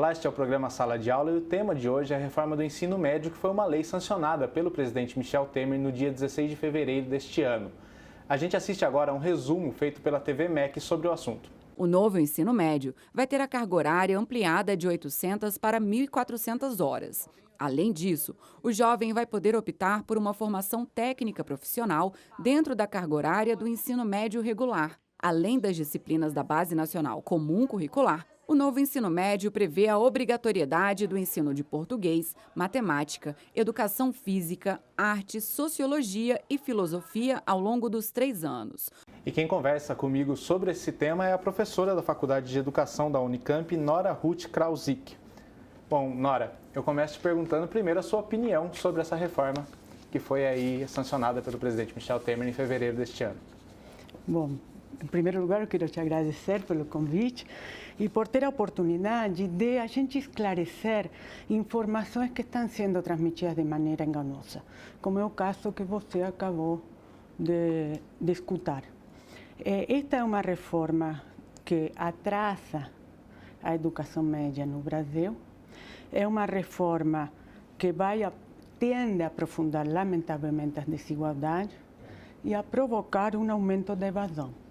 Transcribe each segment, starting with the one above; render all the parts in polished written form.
Olá, este é o programa Sala de Aula e o tema de hoje é a reforma do ensino médio, que foi uma lei sancionada pelo presidente Michel Temer no dia 16 de fevereiro deste ano. A gente assiste agora a um resumo feito pela TV MEC sobre o assunto. O novo ensino médio vai ter a carga horária ampliada de 800 para 1.400 horas. Além disso, o jovem vai poder optar por uma formação técnica profissional dentro da carga horária do ensino médio regular. Além das disciplinas da Base Nacional Comum Curricular, o novo ensino médio prevê a obrigatoriedade do ensino de português, matemática, educação física, arte, sociologia e filosofia ao longo dos 3 anos. E quem conversa comigo sobre esse tema é a professora da Faculdade de Educação da Unicamp, Nora Ruth Krauzik. Bom, Nora, eu começo te perguntando primeiro a sua opinião sobre essa reforma que foi aí sancionada pelo presidente Michel Temer em fevereiro deste ano. Bom, em primeiro lugar, eu quero te agradecer pelo convite e por ter a oportunidade de a gente esclarecer informações que estão sendo transmitidas de maneira enganosa, como é o caso que você acabou de escutar. Esta é uma reforma que atrasa a educação média no Brasil, é uma reforma que tende a aprofundar, lamentavelmente, as desigualdades e a provocar um aumento da evasão.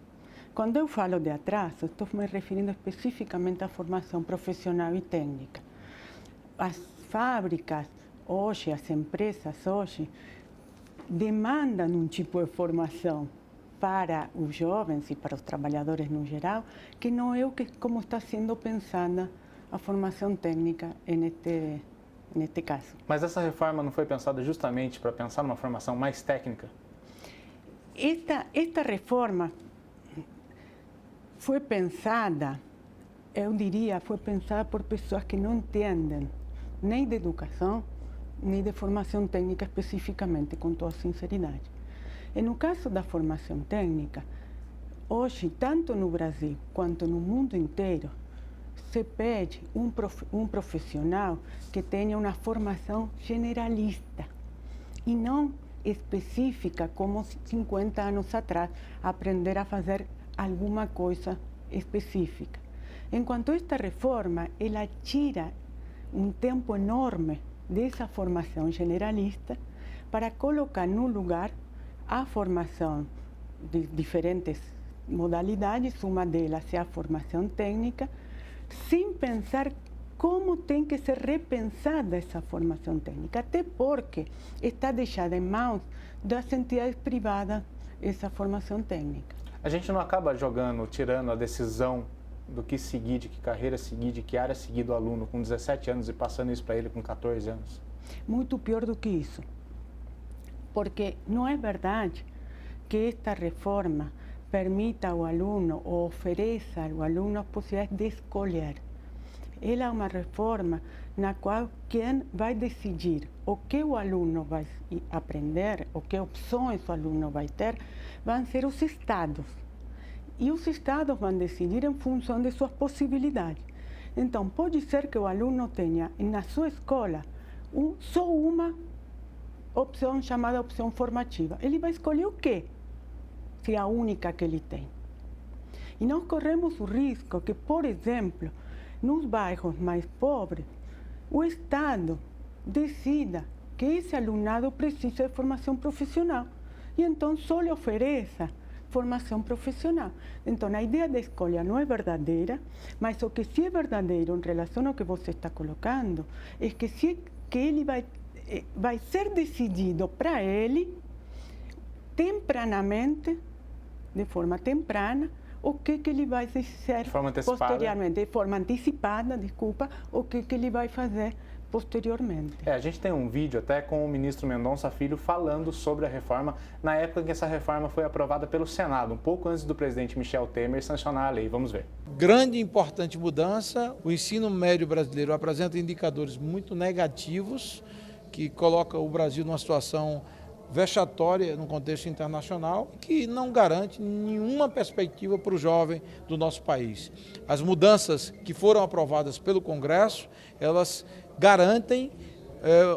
Quando eu falo de atraso, estou me referindo especificamente à formação profissional e técnica. As fábricas hoje, as empresas hoje, demandam um tipo de formação para os jovens e para os trabalhadores no geral, que não é como está sendo pensada a formação técnica neste caso. Mas essa reforma não foi pensada justamente para pensar numa formação mais técnica? Esta reforma foi pensada, eu diria, foi pensada por pessoas que não entendem nem de educação, nem de formação técnica especificamente, com toda sinceridade. E no caso da formação técnica, hoje, tanto no Brasil quanto no mundo inteiro, se pede um profissional que tenha uma formação generalista e não específica, como 50 anos atrás, aprender a fazer alguma coisa específica. Enquanto esta reforma, ela tira um tempo enorme dessa formação generalista para colocar no lugar a formação de diferentes modalidades, uma delas é a formação técnica, sem pensar como tem que ser repensada essa formação técnica, até porque está deixada em mãos das entidades privadas essa formação técnica. A gente não acaba tirando a decisão do que seguir, de que carreira seguir, de que área seguir do aluno com 17 anos e passando isso para ele com 14 anos? Muito pior do que isso, porque não é verdade que esta reforma permita ao aluno ou ofereça ao aluno a possibilidade de escolher. Ela é uma reforma na qual quem vai decidir o que o aluno vai aprender, o que opções o aluno vai ter, vão ser os estados. E os estados vão decidir em função de suas possibilidades. Então, pode ser que o aluno tenha na sua escola só uma opção chamada opção formativa. Ele vai escolher o quê? Se é a única que ele tem. E nós corremos o risco que, por exemplo, nos bairros mais pobres, o Estado decida que esse alunado precisa de formação profissional e então só lhe ofereça formação profissional. Então, a ideia da escolha não é verdadeira, mas o que sim é verdadeiro em relação ao que você está colocando é que ele vai ser decidido para ele tempranamente, de forma temprana, o que ele vai ser posteriormente, de forma antecipada, o que ele vai fazer posteriormente. A gente tem um vídeo até com o ministro Mendonça Filho falando sobre a reforma, na época em que essa reforma foi aprovada pelo Senado, um pouco antes do presidente Michel Temer sancionar a lei. Vamos ver. Grande e importante mudança, o ensino médio brasileiro apresenta indicadores muito negativos, que coloca o Brasil numa situação vexatória no contexto internacional, que não garante nenhuma perspectiva para o jovem do nosso país. As mudanças que foram aprovadas pelo Congresso, elas garantem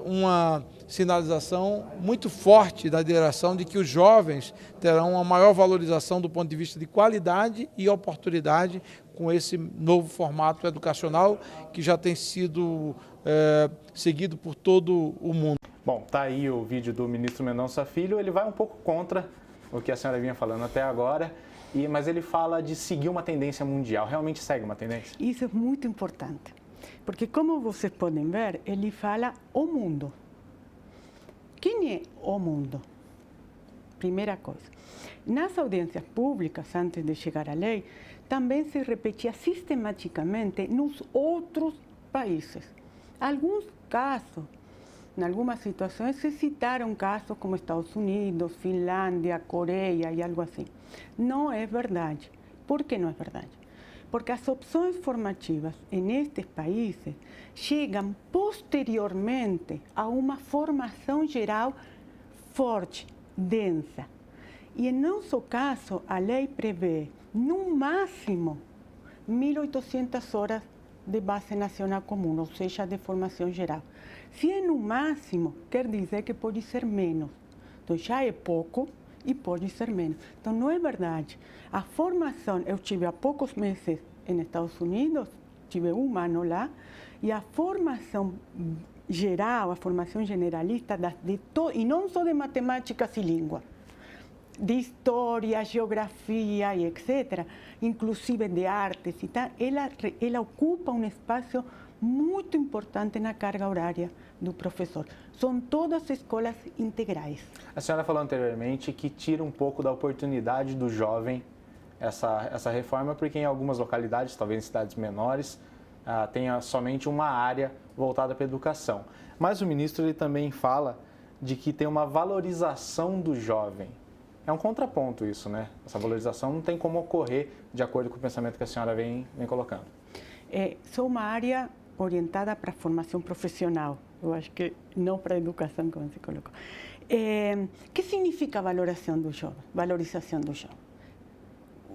uma sinalização muito forte da direção de que os jovens terão uma maior valorização do ponto de vista de qualidade e oportunidade com esse novo formato educacional que já tem sido seguido por todo o mundo. Bom, tá aí o vídeo do ministro Mendonça Filho, ele vai um pouco contra o que a senhora vinha falando até agora, mas ele fala de seguir uma tendência mundial. Realmente segue uma tendência? Isso é muito importante, porque como vocês podem ver, ele fala o mundo. Quem é o mundo? Primeira coisa. Nas audiências públicas, antes de chegar à lei, também se repetia sistematicamente nos outros países. Alguns casos, em algumas situações, se citaram casos como Estados Unidos, Finlândia, Coreia e algo assim. Não é verdade. Por que não é verdade? Porque as opções formativas nestes países chegam posteriormente a uma formação geral forte, densa. E em nosso caso, a lei prevê, no máximo, 1.800 horas de base nacional comum, ou seja, de formação geral. Se é no máximo, quer dizer que pode ser menos. Então, já é pouco e pode ser menos. Então, não é verdade. A formação, eu tive há poucos meses nos Estados Unidos, tive um ano lá, e a formação geral, a formação generalista, e não só de matemáticas e língua, de história, geografia e etc., inclusive de artes e tal, ela ocupa um espaço muito importante na carga horária do professor. São todas escolas integrais. A senhora falou anteriormente que tira um pouco da oportunidade do jovem essa reforma, porque em algumas localidades, talvez em cidades menores, tenha somente uma área voltada para a educação. Mas o ministro ele também fala de que tem uma valorização do jovem. É um contraponto isso, né? Essa valorização não tem como ocorrer de acordo com o pensamento que a senhora vem colocando. Sou uma área orientada para a formação profissional. Eu acho que não para a educação, como você colocou. O que significa valorização do jovem? Valorização do jovem.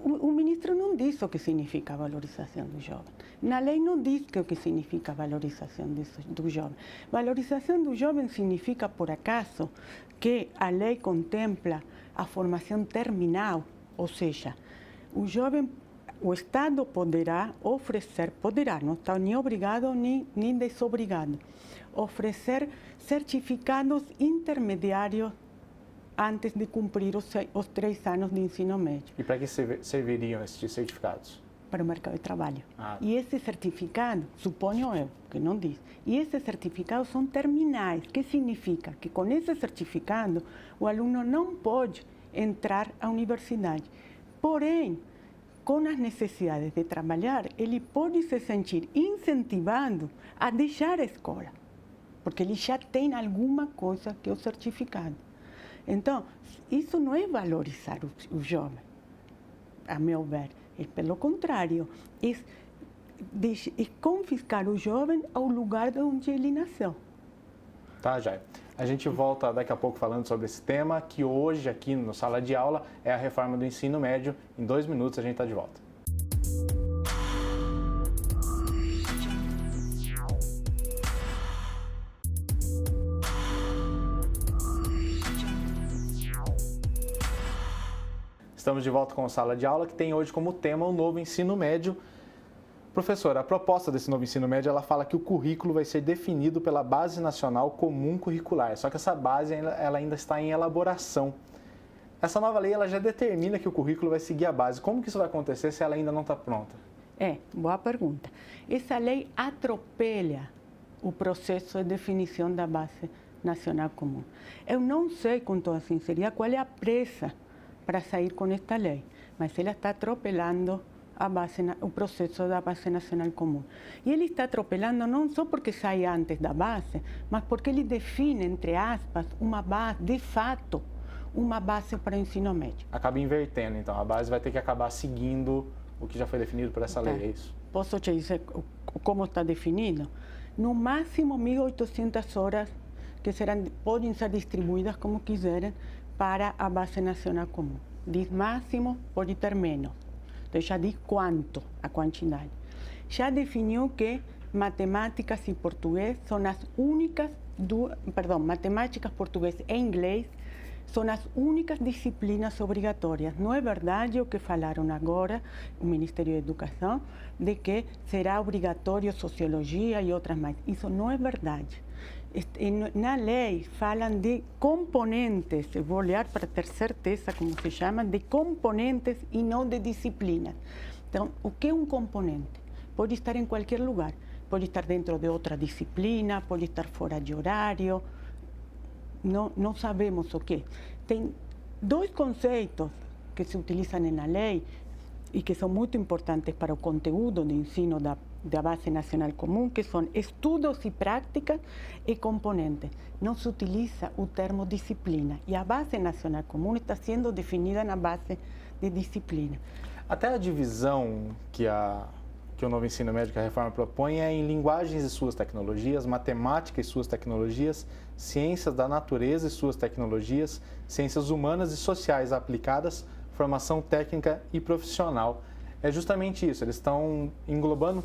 O ministro não diz o que significa a valorização do jovem. Na lei não diz o que significa a valorização do jovem. Valorização do jovem significa, por acaso, que a lei contempla a formação terminal, ou seja, o Estado poderá oferecer, não está nem obrigado nem desobrigado, oferecer certificados intermediários antes de cumprir os 3 anos de ensino médio. E para que serviriam esses certificados? Para o mercado de trabalho. E esse certificado, suponho eu, que não diz, e esses certificados são terminais. O que significa? Que com esse certificado, o aluno não pode entrar à universidade. Porém, com as necessidades de trabalhar, ele pode se sentir incentivado a deixar a escola, porque ele já tem alguma coisa que é o certificado. Então, isso não é valorizar o jovem, a meu ver. É pelo contrário, é confiscar o jovem ao lugar onde ele nasceu. Tá, Jair. A gente volta daqui a pouco falando sobre esse tema, que hoje aqui no Sala de Aula é a reforma do ensino médio. Em 2 minutos a gente está de volta. Estamos de volta com o Sala de Aula, que tem hoje como tema o novo ensino médio. Professora, a proposta desse novo ensino médio, ela fala que o currículo vai ser definido pela Base Nacional Comum Curricular, só que essa base ela ainda está em elaboração. Essa nova lei ela já determina que o currículo vai seguir a base. Como que isso vai acontecer se ela ainda não está pronta? Boa pergunta. Essa lei atropela o processo de definição da Base Nacional Comum. Eu não sei, com toda sinceridade, qual é a pressa para sair com esta lei, mas ela está atropelando o processo da Base Nacional Comum. E ele está atropelando não só porque sai antes da base, mas porque ele define, entre aspas, uma base, de fato, uma base para o ensino médio. Acaba invertendo, então. A base vai ter que acabar seguindo o que já foi definido por essa lei, é isso? Posso te dizer como está definido? No máximo 1.800 horas que podem ser distribuídas como quiserem para a Base Nacional Comum. Diz máximo, pode ter menos. Então já diz quanto, a quantidade. Já definiu que matemáticas e português são as únicas, matemáticas, português e inglês são as únicas disciplinas obrigatórias. Não é verdade o que falaram agora, o Ministério da Educação, de que será obrigatório sociologia e outras mais. Isso não é verdade. Na lei falam de componentes, eu vou olhar para ter certeza como se chama, de componentes e não de disciplinas. Então, o que é um componente? Pode estar em qualquer lugar, pode estar dentro de outra disciplina, pode estar fora de horário, não sabemos o que. Tem dois conceitos que se utilizam na lei e que são muito importantes para o conteúdo de ensino da Base Nacional Comum, que são estudos e práticas e componentes. Não se utiliza o termo disciplina e a Base Nacional Comum está sendo definida na base de disciplina. Até a divisão que o novo ensino médio, que a reforma propõe, é em linguagens e suas tecnologias, matemática e suas tecnologias, ciências da natureza e suas tecnologias, ciências humanas e sociais aplicadas, formação técnica e profissional. É justamente isso, eles estão englobando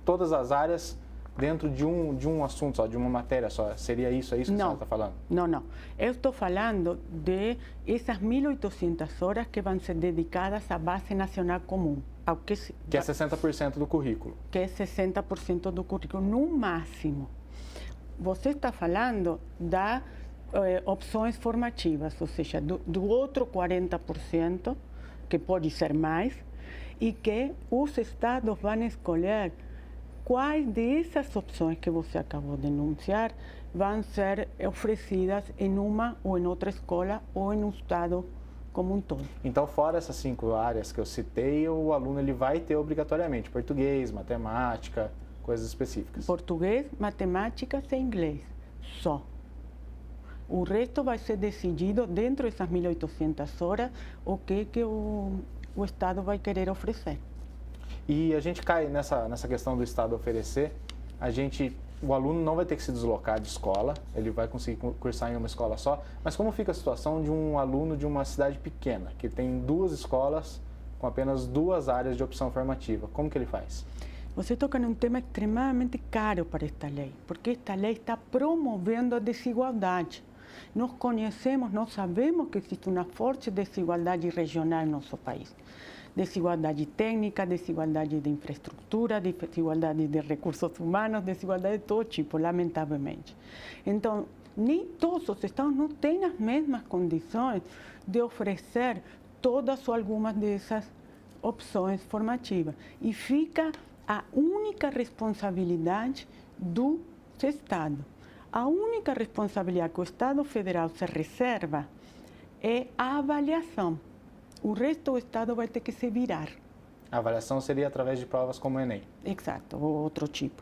todas as áreas dentro de um assunto só, de uma matéria só. Seria isso, é isso que a senhora está falando? Não. Eu estou falando de essas 1.800 horas que vão ser dedicadas à Base Nacional Comum. Que é 60% do currículo. Que é 60% do currículo, no máximo. Você está falando das opções formativas, ou seja, do outro 40%, que pode ser mais, e que os estados vão escolher quais dessas opções que você acabou de enunciar vão ser oferecidas em uma ou em outra escola ou em um estado como um todo. Então, fora essas 5 áreas que eu citei, o aluno ele vai ter obrigatoriamente português, matemática, coisas específicas. Português, matemática e inglês, só. O resto vai ser decidido dentro dessas 1.800 horas o que o Estado vai querer oferecer. E a gente cai nessa questão do Estado oferecer, o aluno não vai ter que se deslocar de escola, ele vai conseguir cursar em uma escola só, mas como fica a situação de um aluno de uma cidade pequena, que tem 2 escolas com apenas 2 áreas de opção formativa, como que ele faz? Você toca num tema extremamente caro para esta lei, porque esta lei está promovendo a desigualdade. Nós conhecemos, nós sabemos que existe uma forte desigualdade regional no nosso país. Desigualdade técnica, desigualdade de infraestrutura, desigualdade de recursos humanos, desigualdade de todo tipo, lamentavelmente. Então, nem todos os estados não têm as mesmas condições de oferecer todas ou algumas dessas opções formativas. E fica a única responsabilidade do Estado. A única responsabilidade que o Estado Federal se reserva é a avaliação. O resto do Estado vai ter que se virar. A avaliação seria através de provas como o Enem? Exato, ou outro tipo.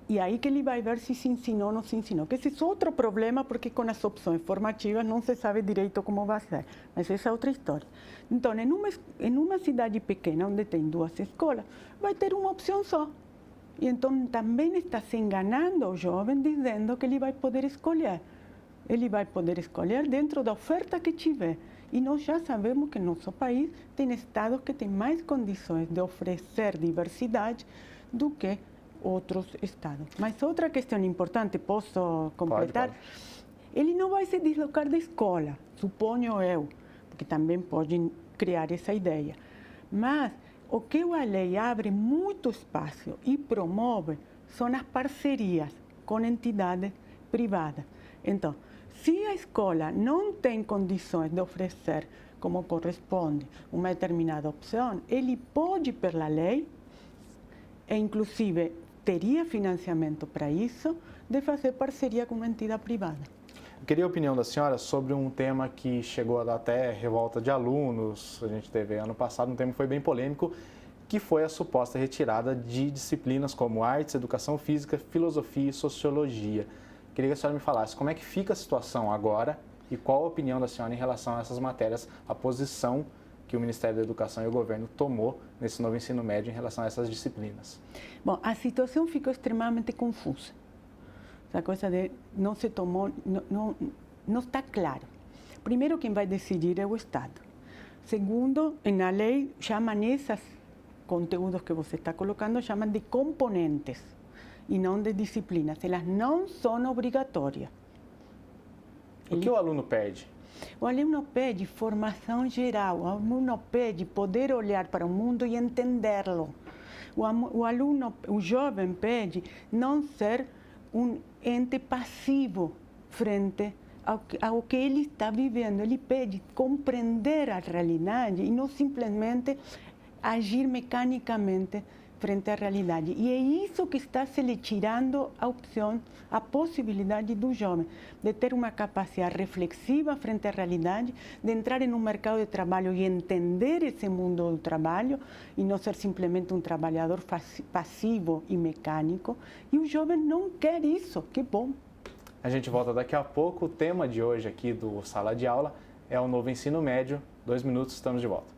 E aí que ele vai ver se ensinou ou não se ensinou. Que esse é outro problema, porque com as opções formativas não se sabe direito como vai ser. Mas essa é outra história. Então, em uma cidade pequena, onde tem 2 escolas, vai ter uma opção só. E então também está se enganando o jovem dizendo que ele vai poder escolher. Ele vai poder escolher dentro da oferta que tiver. E nós já sabemos que nosso país tem estados que têm mais condições de oferecer diversidade do que outros estados. Mas outra questão importante, posso completar? Pode. Ele não vai se deslocar da escola, suponho eu, porque também pode criar essa ideia. Mas o que a lei abre muito espaço e promove são as parcerias com entidades privadas. Então, se a escola não tem condições de oferecer como corresponde uma determinada opção, ele pode, pela lei, e inclusive teria financiamento para isso, de fazer parceria com uma entidade privada. Eu queria a opinião da senhora sobre um tema que chegou a dar até revolta de alunos, a gente teve ano passado, um tema que foi bem polêmico, que foi a suposta retirada de disciplinas como artes, educação física, filosofia e sociologia. Queria que a senhora me falasse como é que fica a situação agora e qual a opinião da senhora em relação a essas matérias, a posição que o Ministério da Educação e o governo tomou nesse novo ensino médio em relação a essas disciplinas. Bom, a situação ficou extremamente confusa. Essa coisa de não se tomou, não está claro. Primeiro, quem vai decidir é o Estado. Segundo, na lei chamam essas conteúdos que você está colocando chamam de componentes e não de disciplinas. Elas não são obrigatórias. O que o aluno perde? O aluno pede formação geral, o aluno pede poder olhar para o mundo e entendê-lo. O jovem pede não ser um ente passivo frente ao que ele está vivendo. Ele pede compreender a realidade e não simplesmente agir mecanicamente frente à realidade. E é isso que está se lhe tirando a opção, a possibilidade do jovem de ter uma capacidade reflexiva frente à realidade, de entrar em um mercado de trabalho e entender esse mundo do trabalho e não ser simplesmente um trabalhador passivo e mecânico. E o jovem não quer isso. Que bom! A gente volta daqui a pouco. O tema de hoje aqui do Sala de Aula é o novo ensino médio. 2 minutos, estamos de volta.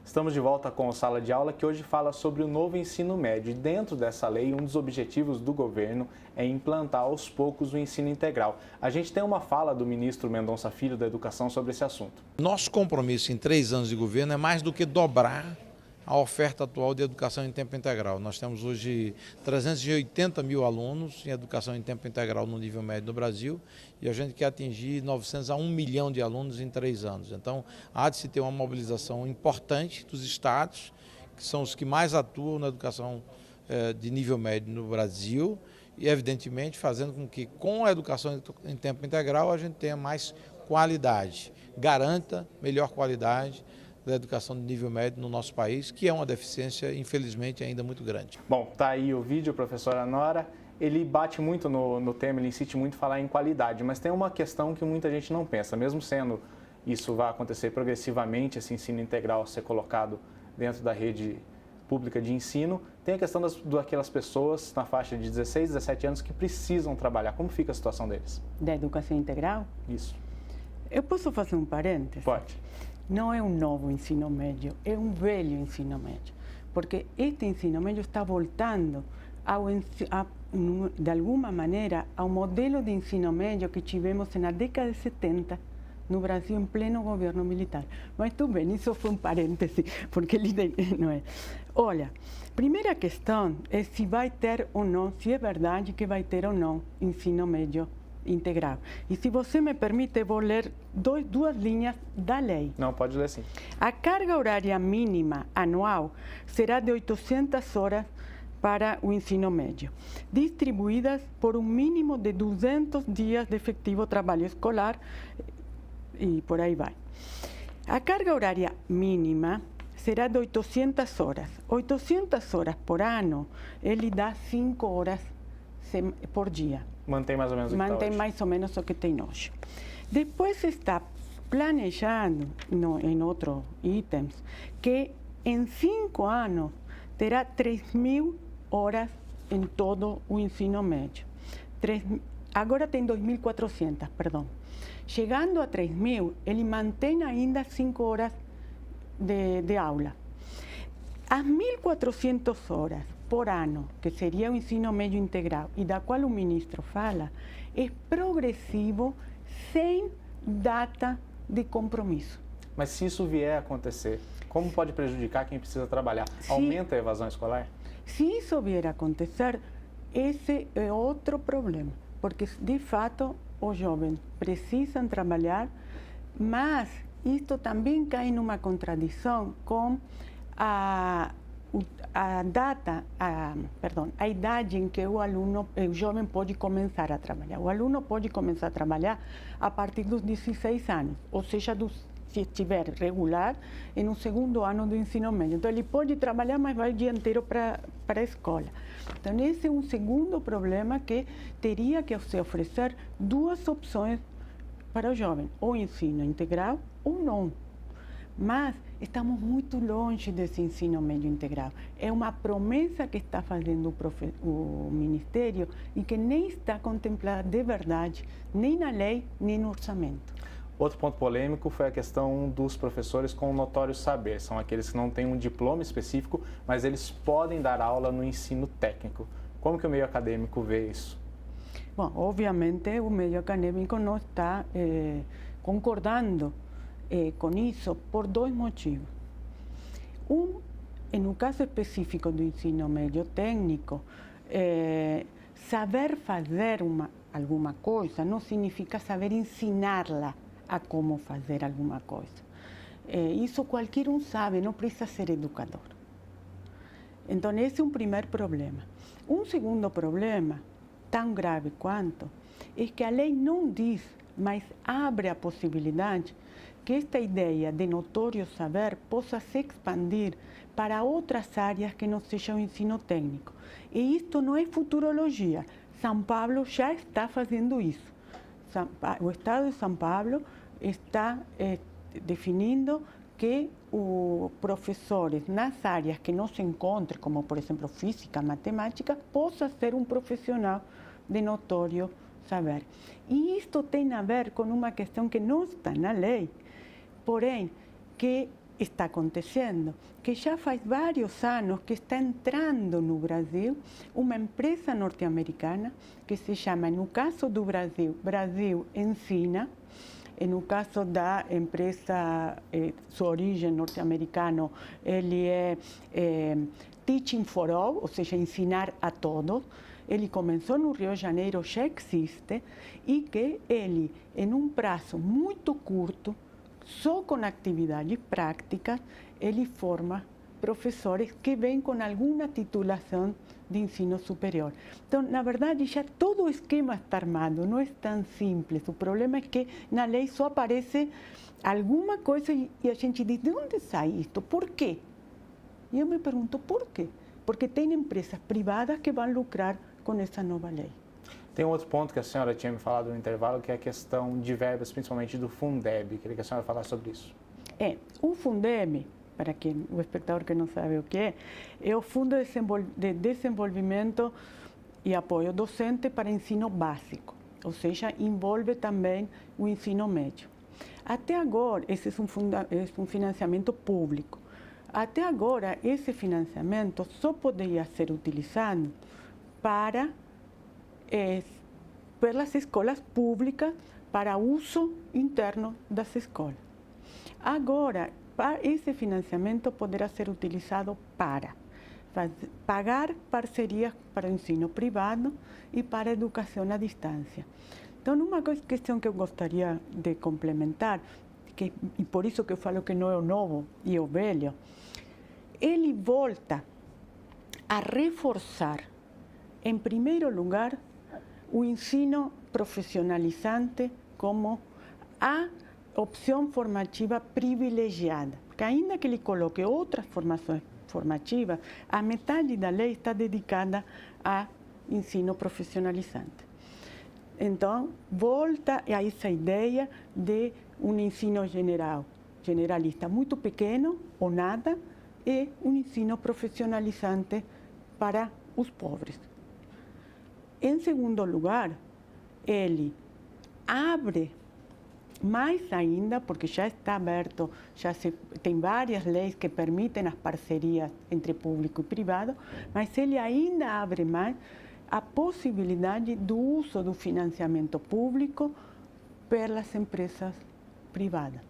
Estamos de volta com o Sala de Aula, que hoje fala sobre o novo ensino médio. E dentro dessa lei, um dos objetivos do governo é implantar aos poucos o ensino integral. A gente tem uma fala do ministro Mendonça Filho da Educação sobre esse assunto. Nosso compromisso em 3 anos de governo é mais do que dobrar a oferta atual de educação em tempo integral. Nós temos hoje 380 mil alunos em educação em tempo integral no nível médio no Brasil e a gente quer atingir 900 a 1 milhão de alunos em 3 anos. Então, há de se ter uma mobilização importante dos estados, que são os que mais atuam na educação de nível médio no Brasil e, evidentemente, fazendo com que, com a educação em tempo integral, a gente tenha mais qualidade, garanta melhor qualidade da educação de nível médio no nosso país, que é uma deficiência, infelizmente, ainda muito grande. Bom, tá aí o vídeo, professora Nora. Ele bate muito no tema, ele insiste muito em falar em qualidade, mas tem uma questão que muita gente não pensa, mesmo sendo isso vai acontecer progressivamente, esse ensino integral ser colocado dentro da rede pública de ensino, tem a questão daquelas pessoas na faixa de 16, 17 anos que precisam trabalhar. Como fica a situação deles? Da educação integral? Isso. Eu posso fazer um parênteses? Pode. Não é um novo ensino médio, é um velho ensino médio, porque este ensino médio está voltando de alguma maneira ao modelo de ensino médio que tivemos na década de 70 no Brasil em pleno governo militar. Mas tudo bem, isso foi um parêntese, porque ele não é. Olha, primeira questão é se vai ter ou não, se é verdade que vai ter ou não ensino médio integral. E se você me permite, eu vou ler duas linhas da lei. Não, pode ler sim. A carga horária mínima anual será de 800 horas para o ensino médio, distribuídas por um mínimo de 200 dias de efetivo trabalho escolar e por aí vai. A carga horária mínima será de 800 horas. 800 horas por ano, ele dá 5 horas por dia. Mantém mais ou menos o que está hoje. Mantém mais ou menos o que tem hoje. Depois está planejado, em outros itens, que em 5 anos terá 3.000 horas em todo o ensino médio. Agora tem 2.400, perdão. Chegando a 3.000, ele mantém ainda 5 horas de aula. As 1.400 horas por ano, que seria o ensino médio integral, e da qual o ministro fala, é progressivo, sem data de compromisso. Mas se isso vier a acontecer, como pode prejudicar quem precisa trabalhar? Aumenta a evasão escolar? Se isso vier a acontecer, esse é outro problema, porque de fato os jovens precisam trabalhar, mas isto também cai numa contradição com a idade em que o jovem pode começar a trabalhar. O aluno pode começar a trabalhar a partir dos 16 anos, ou seja, se estiver regular, em um segundo ano do ensino médio. Então, ele pode trabalhar, mas vai o dia inteiro para a escola. Então, esse é um segundo problema que teria que se oferecer 2 opções para o jovem, ou ensino integral ou não. Mas estamos muito longe desse ensino médio integral. É uma promessa que está fazendo o Ministério e que nem está contemplada de verdade, nem na lei, nem no orçamento. Outro ponto polêmico foi a questão dos professores com notório saber. São aqueles que não têm um diploma específico, mas eles podem dar aula no ensino técnico. Como que o meio acadêmico vê isso? Bom, obviamente o meio acadêmico não está concordando com isso por dois motivos. No caso específico do ensino médio técnico, saber fazer alguma coisa não significa saber ensiná-la a como fazer alguma coisa. Isso qualquer um sabe, não precisa ser educador. Então, esse é um primeiro problema. Um segundo problema, tão grave quanto, é que a lei não diz, mas abre a possibilidade que esta ideia de notório saber possa se expandir para outras áreas que não sejam ensino técnico. E isto não é futurologia. São Paulo já está fazendo isso. O Estado de São Paulo está definindo que os professores nas áreas que não se encontrem, como por exemplo física, matemática, possa ser um profissional de notório saber. E isto tem a ver com uma questão que não está na lei, porém que está acontecendo, que já faz vários anos que está entrando no Brasil uma empresa norte-americana que se chama, no caso do Brasil, Brasil Ensina. No caso da empresa, sua origem norte-americana, ele é Teaching for All, ou seja, ensinar a todos. Ele começou no Rio de Janeiro, já existe, e que ele, em um prazo muito curto, só com atividades práticas, ele forma professores que vêm com alguma titulação de ensino superior. Então, na verdade, já todo o esquema está armado, não é tão simples. O problema é que na lei só aparece alguma coisa e a gente diz, de onde sai isto? Por quê? E eu me pergunto, por quê? Porque tem empresas privadas que vão lucrar com essa nova lei. Tem um outro ponto que a senhora tinha me falado no intervalo, que é a questão de verbas, principalmente do Fundeb. Queria que a senhora falasse sobre isso. O Fundeb, para o espectador que não sabe o que é o Fundo de Desenvolvimento e Apoio Docente para Ensino Básico, ou seja, envolve também o ensino médio. Até agora, esse é um financiamento público. Até agora, esse financiamento só poderia ser utilizado pelas escolas públicas para uso interno das escolas. Agora, esse financiamento poderá ser utilizado para pagar parcerias para o ensino privado e para a educação à distância. Então, uma questão que eu gostaria de complementar, e por isso que eu falo que não é o novo e o velho, ele volta a reforçar, em primeiro lugar, o ensino profissionalizante como a opção formativa privilegiada. Porque ainda que ele coloque outras formações formativas, a metade da lei está dedicada a ensino profissionalizante. Então, volta a essa ideia de um ensino generalista muito pequeno ou nada, e um ensino profissionalizante para os pobres. Em segundo lugar, ele abre mais ainda, porque já está aberto, tem várias leis que permitem as parcerias entre público e privado, mas ele ainda abre mais a possibilidade do uso do financiamento público pelas empresas privadas.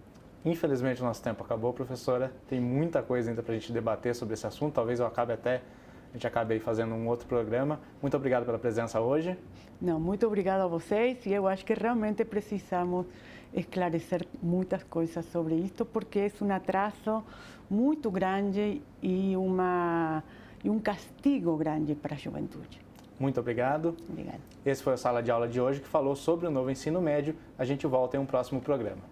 Infelizmente, o nosso tempo acabou, professora. Tem muita coisa ainda para a gente debater sobre esse assunto. Talvez a gente acabe fazendo um outro programa. Muito obrigado pela presença hoje. Não, muito obrigada a vocês. E eu acho que realmente precisamos esclarecer muitas coisas sobre isto, porque é um atraso muito grande e um castigo grande para a juventude. Muito obrigado. Obrigada. Esse foi a Sala de Aula de hoje, que falou sobre o novo ensino médio. A gente volta em um próximo programa.